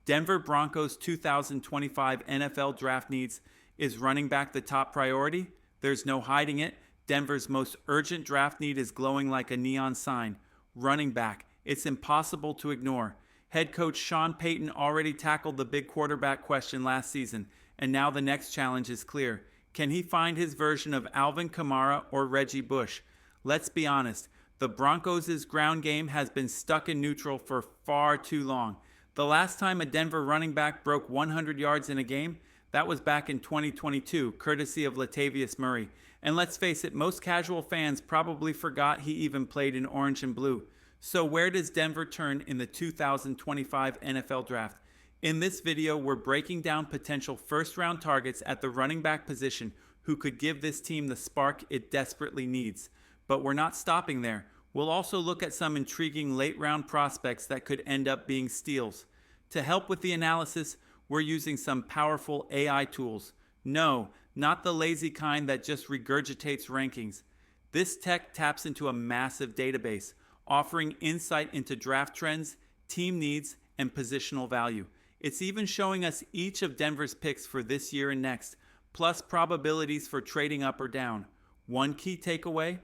Denver Broncos 2025 NFL draft needs. Is running back the top priority? There's no hiding it. Denver's most urgent draft need is glowing like a neon sign. Running back. It's impossible to ignore. Head coach Sean Payton already tackled the big quarterback question last season, and now the next challenge is clear. Can he find his version of Alvin Kamara or Reggie Bush? Let's be honest, the Broncos' ground game has been stuck in neutral for far too long. The last time a Denver running back broke 100 yards in a game, that was back in 2022, courtesy of Latavius Murray. And let's face it, most casual fans probably forgot he even played in orange and blue. So where does Denver turn in the 2025 NFL Draft? In this video, we're breaking down potential first-round targets at the running back position who could give this team the spark it desperately needs. But we're not stopping there. We'll also look at some intriguing late-round prospects that could end up being steals. To help with the analysis, we're using some powerful AI tools. No, not the lazy kind that just regurgitates rankings. This tech taps into a massive database, offering insight into draft trends, team needs, and positional value. It's even showing us each of Denver's picks for this year and next, plus probabilities for trading up or down. One key takeaway?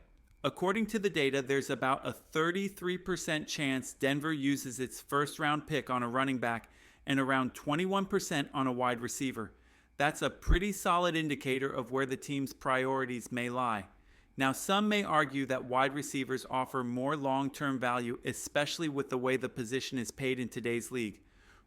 According to the data, there's about a 33% chance Denver uses its first-round pick on a running back and around 21% on a wide receiver. That's a pretty solid indicator of where the team's priorities may lie. Now, some may argue that wide receivers offer more long-term value, especially with the way the position is paid in today's league.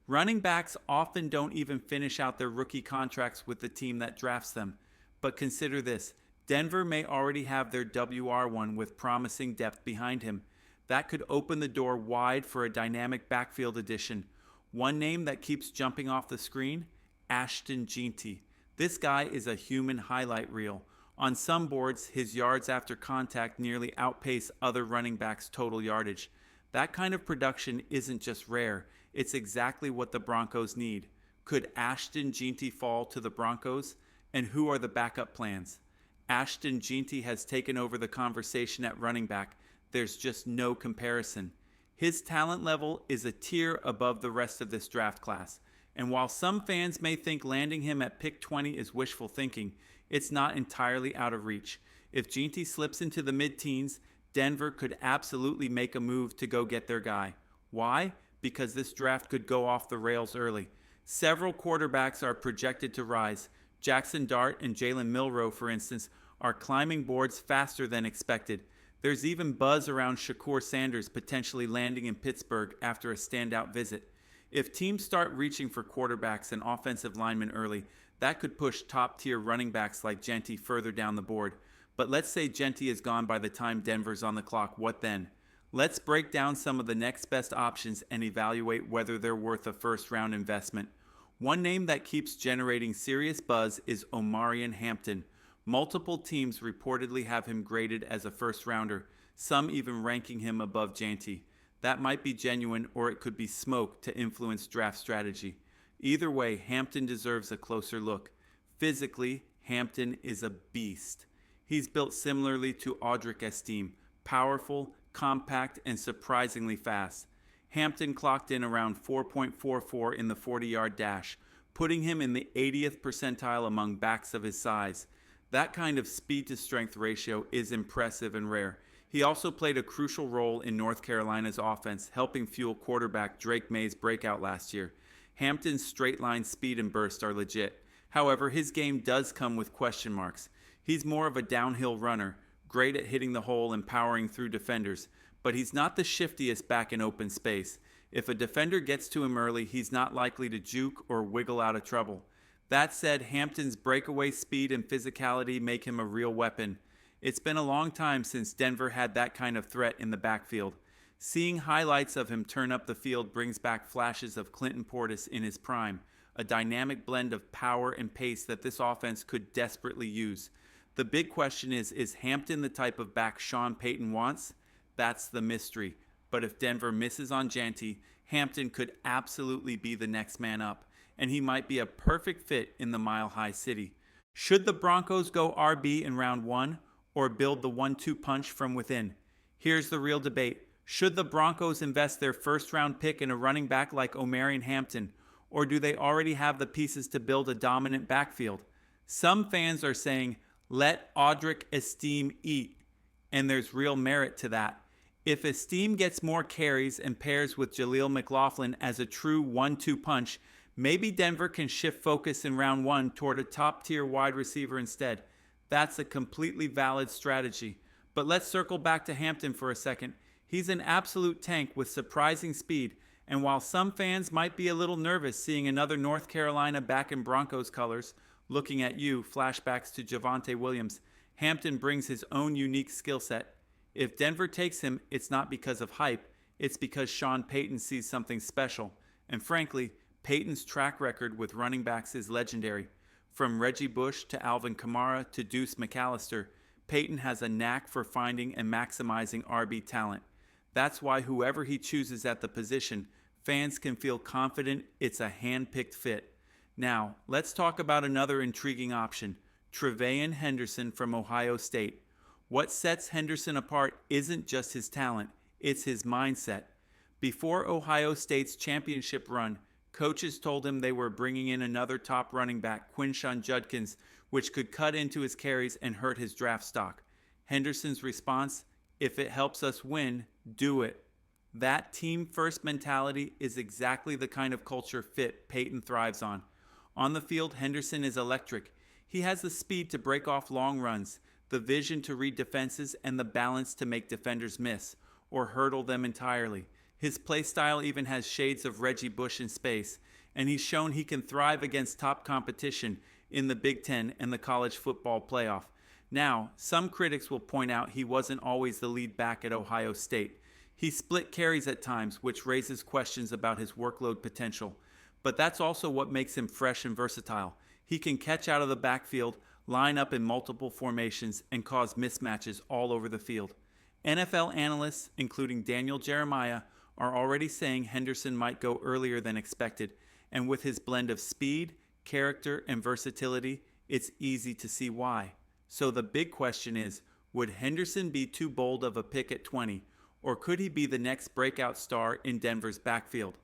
Running backs often don't even finish out their rookie contracts with the team that drafts them. But consider this. Denver may already have their WR1 with promising depth behind him. That could open the door wide for a dynamic backfield addition. One name that keeps jumping off the screen? Ashton Jeanty. This guy is a human highlight reel. On some boards, his yards after contact nearly outpace other running backs' total yardage. That kind of production isn't just rare, it's exactly what the Broncos need. Could Ashton Jeanty fall to the Broncos? And who are the backup plans? Ashton Jeanty has taken over the conversation at running back. There's just no comparison. His talent level is a tier above the rest of this draft class. And while some fans may think landing him at pick 20 is wishful thinking, it's not entirely out of reach. If Jeanty slips into the mid-teens, Denver could absolutely make a move to go get their guy. Why? Because this draft could go off the rails early. Several quarterbacks are projected to rise. Jackson Dart and Jalen Milroe, for instance, are climbing boards faster than expected. There's even buzz around Shakur Sanders potentially landing in Pittsburgh after a standout visit. If teams start reaching for quarterbacks and offensive linemen early, that could push top-tier running backs like Jeanty further down the board. But let's say Jeanty is gone by the time Denver's on the clock. What then? Let's break down some of the next best options and evaluate whether they're worth a first-round investment. One name that keeps generating serious buzz is Omarion Hampton. Multiple teams reportedly have him graded as a first-rounder, some even ranking him above Jeanty. That might be genuine, or it could be smoke to influence draft strategy. Either way, Hampton deserves a closer look. Physically, Hampton is a beast. He's built similarly to Audric Estime, powerful, compact, and surprisingly fast. Hampton clocked in around 4.44 in the 40-yard dash, putting him in the 80th percentile among backs of his size. That kind of speed-to-strength ratio is impressive and rare. He also played a crucial role in North Carolina's offense, helping fuel quarterback Drake May's breakout last year. Hampton's straight-line speed and burst are legit. However, his game does come with question marks. He's more of a downhill runner, great at hitting the hole and powering through defenders, but he's not the shiftiest back in open space. If a defender gets to him early, he's not likely to juke or wiggle out of trouble. That said, Hampton's breakaway speed and physicality make him a real weapon. It's been a long time since Denver had that kind of threat in the backfield. Seeing highlights of him turn up the field brings back flashes of Clinton Portis in his prime, a dynamic blend of power and pace that this offense could desperately use. The big question is Hampton the type of back Sean Payton wants? That's the mystery. But if Denver misses on Jeanty, Hampton could absolutely be the next man up, and he might be a perfect fit in the Mile High City. Should the Broncos go RB in round 1 or build the 1-2 punch from within? Here's the real debate. Should the Broncos invest their first-round pick in a running back like Omarion Hampton, or do they already have the pieces to build a dominant backfield? Some fans are saying, let Audric Estime eat, and there's real merit to that. If Estime gets more carries and pairs with Jaleel McLaughlin as a true 1-2 punch, maybe Denver can shift focus in round one toward a top-tier wide receiver instead. That's a completely valid strategy. But let's circle back to Hampton for a second. He's an absolute tank with surprising speed, and while some fans might be a little nervous seeing another North Carolina back in Broncos colors, looking at you, flashbacks to Javonte Williams, Hampton brings his own unique skill set. If Denver takes him, it's not because of hype, it's because Sean Payton sees something special. And frankly, Payton's track record with running backs is legendary. From Reggie Bush to Alvin Kamara to Deuce McAllister, Payton has a knack for finding and maximizing RB talent. That's why whoever he chooses at the position, fans can feel confident it's a hand-picked fit. Now, let's talk about another intriguing option, Tre'Veyon Henderson from Ohio State. What sets Henderson apart isn't just his talent, it's his mindset. Before Ohio State's championship run, coaches told him they were bringing in another top running back, Quinshon Judkins, which could cut into his carries and hurt his draft stock. Henderson's response, if it helps us win, do it. That team-first mentality is exactly the kind of culture fit Payton thrives on. On the field, Henderson is electric. He has the speed to break off long runs, the vision to read defenses, and the balance to make defenders miss or hurdle them entirely. His play style even has shades of Reggie Bush in space, and he's shown he can thrive against top competition in the Big Ten and the college football playoff. Now, some critics will point out he wasn't always the lead back at Ohio State. He split carries at times, which raises questions about his workload potential. But that's also what makes him fresh and versatile. He can catch out of the backfield, line up in multiple formations, and cause mismatches all over the field. NFL analysts, including Daniel Jeremiah, are already saying Henderson might go earlier than expected, and with his blend of speed, character, and versatility, it's easy to see why. So the big question is, would Henderson be too bold of a pick at 20, or could he be the next breakout star in Denver's backfield?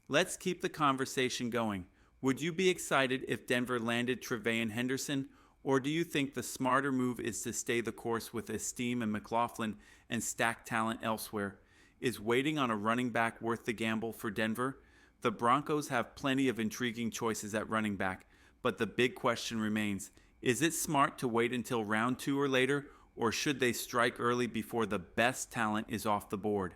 Let's keep the conversation going. Would you be excited if Denver landed Tre'Veyon Henderson, or do you think the smarter move is to stay the course with Estime and McLaughlin and stack talent elsewhere? Is waiting on a running back worth the gamble for Denver? The Broncos have plenty of intriguing choices at running back, but the big question remains, is it smart to wait until round 2 or later, or should they strike early before the best talent is off the board?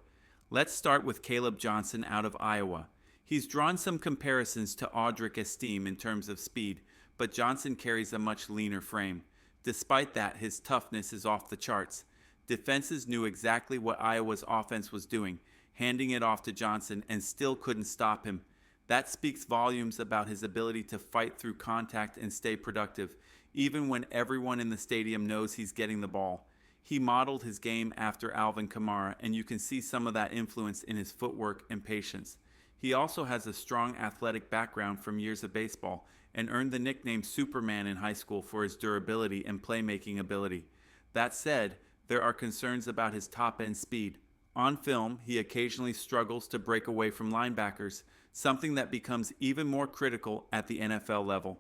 Let's start with Caleb Johnson out of Iowa. He's drawn some comparisons to Audric Estime in terms of speed, but Johnson carries a much leaner frame. Despite that, his toughness is off the charts. Defenses knew exactly what Iowa's offense was doing, handing it off to Johnson, and still couldn't stop him. That speaks volumes about his ability to fight through contact and stay productive, even when everyone in the stadium knows he's getting the ball. He modeled his game after Alvin Kamara, and you can see some of that influence in his footwork and patience. He also has a strong athletic background from years of baseball and earned the nickname Superman in high school for his durability and playmaking ability. That said, there are concerns about his top-end speed. On film, he occasionally struggles to break away from linebackers, something that becomes even more critical at the NFL level.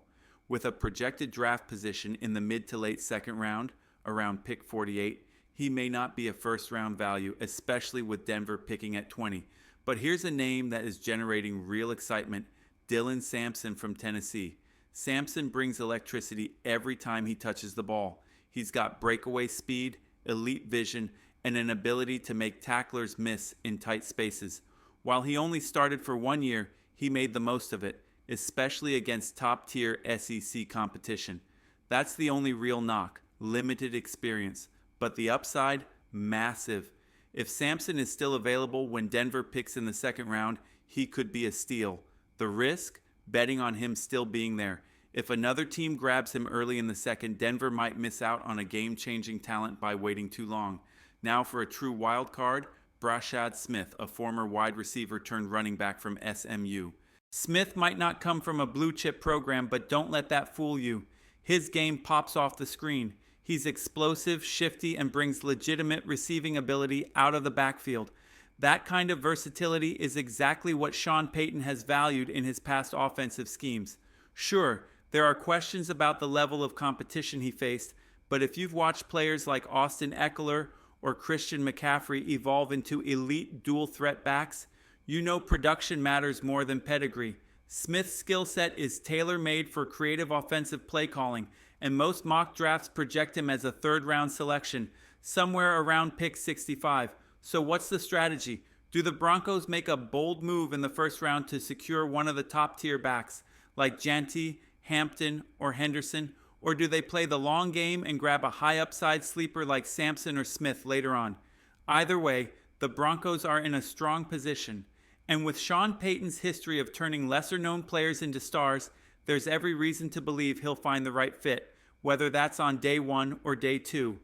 With a projected draft position in the mid to late second round, around pick 48, he may not be a first-round value, especially with Denver picking at 20. But here's a name that is generating real excitement, Dylan Sampson from Tennessee. Sampson brings electricity every time he touches the ball. He's got breakaway speed, elite vision, and an ability to make tacklers miss in tight spaces. While he only started for 1 year, he made the most of it, especially against top-tier SEC competition. That's the only real knock, limited experience. But the upside, massive. If Sampson is still available when Denver picks in the second round, he could be a steal. The risk? Betting on him still being there. If another team grabs him early in the second, Denver might miss out on a game-changing talent by waiting too long. Now for a true wild card, Brashad Smith, a former wide receiver turned running back from SMU. Smith might not come from a blue-chip program, but don't let that fool you. His game pops off the screen. He's explosive, shifty, and brings legitimate receiving ability out of the backfield. That kind of versatility is exactly what Sean Payton has valued in his past offensive schemes. Sure, there are questions about the level of competition he faced, but if you've watched players like Austin Eckler or Christian McCaffrey evolve into elite dual threat backs, you know production matters more than pedigree. Smith's skill set is tailor-made for creative offensive play calling, and most mock drafts project him as a third-round selection, somewhere around pick 65. So what's the strategy? Do the Broncos make a bold move in the first round to secure one of the top-tier backs, like Janty, Hampton, or Henderson, or do they play the long game and grab a high-upside sleeper like Sampson or Smith later on? Either way, the Broncos are in a strong position. And with Sean Payton's history of turning lesser-known players into stars, there's every reason to believe he'll find the right fit, whether that's on day 1 or day 2.